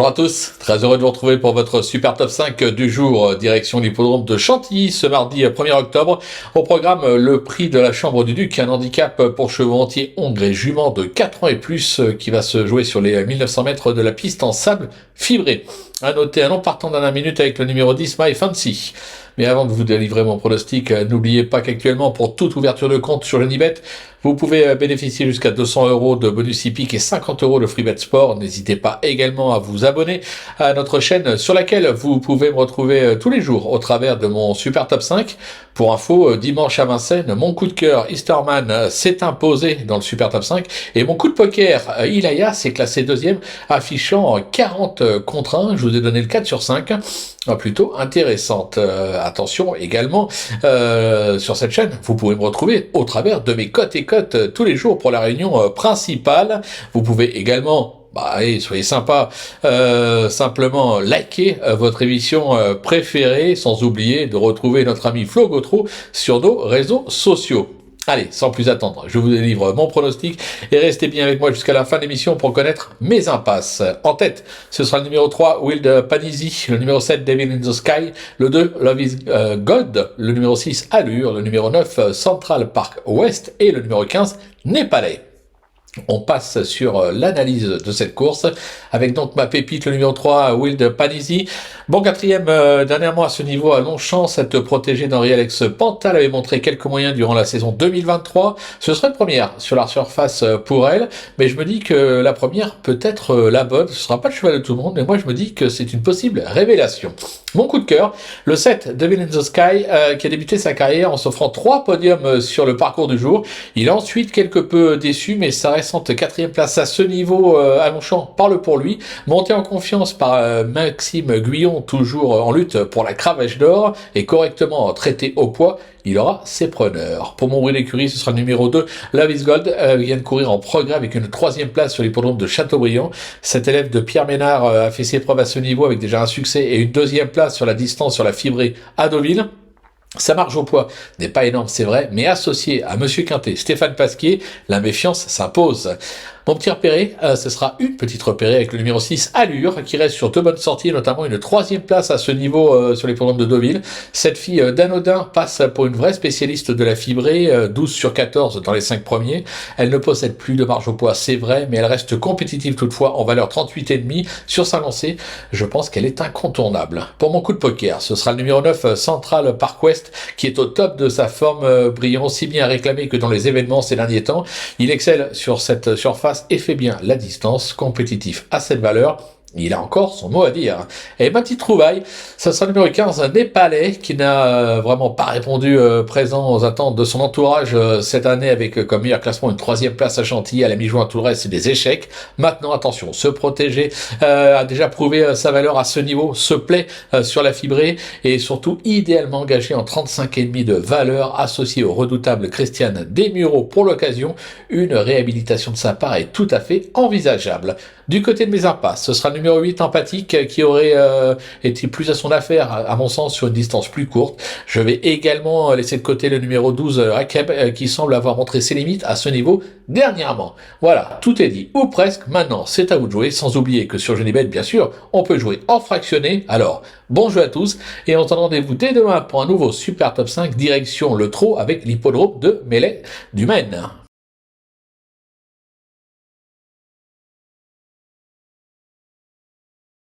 Bonjour à tous, très heureux de vous retrouver pour votre super top 5 du jour, direction l'hippodrome de Chantilly ce mardi 1er octobre. Au programme, le prix de la Chambre du Duc, un handicap pour chevaux entiers, hongres et juments de 4 ans et plus qui va se jouer sur les 1900 mètres de la piste en sable fibré. À noter un nom partant d'un minute avec le numéro 10, My Fancy. Mais avant de vous délivrer mon pronostic, n'oubliez pas qu'actuellement, pour toute ouverture de compte sur Unibet, vous pouvez bénéficier jusqu'à 200 € de bonus hippique et 50 € de free bet sport. N'hésitez pas également à vous abonner à notre chaîne sur laquelle vous pouvez me retrouver tous les jours au travers de mon super top 5. Pour info, dimanche à Vincennes, mon coup de cœur Easterman s'est imposé dans le super top 5 et mon coup de poker Ilaya s'est classé deuxième affichant 40 contre 1. Je vous ai donné le 4 sur 5. Plutôt intéressante. Attention également, sur cette chaîne, vous pouvez me retrouver au travers de mes cotes et cotes tous les jours pour la réunion principale. Vous pouvez également, allez, soyez sympa, simplement liker votre émission préférée, sans oublier de retrouver notre ami Flo Gautreau sur nos réseaux sociaux. Allez, sans plus attendre, je vous délivre mon pronostic et restez bien avec moi jusqu'à la fin de l'émission pour connaître mes impasses. En tête, ce sera le numéro 3, Wild Panisi, le numéro 7, Devil in the Sky, le 2, Love is God, le numéro 6, Allure, le numéro 9, Central Park West et le numéro 15, Népalais. On passe sur l'analyse de cette course avec donc ma pépite, le numéro 3, Wild Panisi. Bon, quatrième dernièrement à ce niveau à Longchamp, cette protégée d'Henri-Alex Pantal avait montré quelques moyens durant la saison 2023. Ce serait une première sur la surface pour elle, mais je me dis que la première peut être la bonne. Ce sera pas le cheval de tout le monde, mais moi je me dis que c'est une possible révélation. Mon coup de cœur, le 7, Devil in the Sky, qui a débuté sa carrière en s'offrant 3 podiums sur le parcours du jour. Il a ensuite quelque peu déçu, mais sa récente 4e place à ce niveau à Longchamp parle pour lui. Monté en confiance par Maxime Guyon, toujours en lutte pour la cravache d'or et correctement traité au poids, il aura ses preneurs. Pour mon bruit d'écurie, ce sera le numéro 2, Love is Gold, vient de courir en progrès avec une 3e place sur l'hippodrome de Châteaubriand. Cet élève de Pierre Ménard a fait ses preuves à ce niveau avec déjà un succès et une 2e place sur la distance sur la fibrée à Deauville. Sa marge au poids n'est pas énorme, c'est vrai, mais associé à Monsieur Quintet, Stéphane Pasquier, la méfiance s'impose. Mon petit repéré, ce sera une petite repérée avec le numéro 6, Allure, qui reste sur 2 bonnes sorties, notamment une 3e place à ce niveau sur les programmes de Deauville. Cette fille d'Anodin passe pour une vraie spécialiste de la fibrée, 12 sur 14 dans les 5 premiers. Elle ne possède plus de marge au poids, c'est vrai, mais elle reste compétitive toutefois en valeur 38,5 sur sa lancée. Je pense qu'elle est incontournable. Pour mon coup de poker, ce sera le numéro 9, Central Park West, qui est au top de sa forme, brillant aussi bien réclamé que dans les événements ces derniers temps. Il excelle sur cette surface et fait bien la distance, compétitif à cette valeur. Il a encore son mot à dire. Et ma petite trouvaille, ça sera le numéro 15, Népalais, qui n'a vraiment pas répondu présent aux attentes de son entourage cette année avec comme meilleur classement une 3e place à Chantilly. À la mi-juin, tout le reste, c'est des échecs. Maintenant, attention, se protéger a déjà prouvé sa valeur à ce niveau, se plaît sur la fibrée et surtout idéalement engagé en 35,5 de valeur associé au redoutable Christiane Desmureaux pour l'occasion. Une réhabilitation de sa part est tout à fait envisageable. Du côté de mes impasses, ce sera le numéro 8, Empathique, qui aurait été plus à son affaire, à mon sens, sur une distance plus courte. Je vais également laisser de côté le numéro 12, Rakeb, qui semble avoir montré ses limites à ce niveau dernièrement. Voilà, tout est dit, ou presque. Maintenant, c'est à vous de jouer, sans oublier que sur Unibet, bien sûr, on peut jouer en fractionné. Alors, bon jeu à tous, et on se donne rendez-vous dès demain pour un nouveau Super Top 5, direction le trot avec l'hippodrome de Melay du Maine.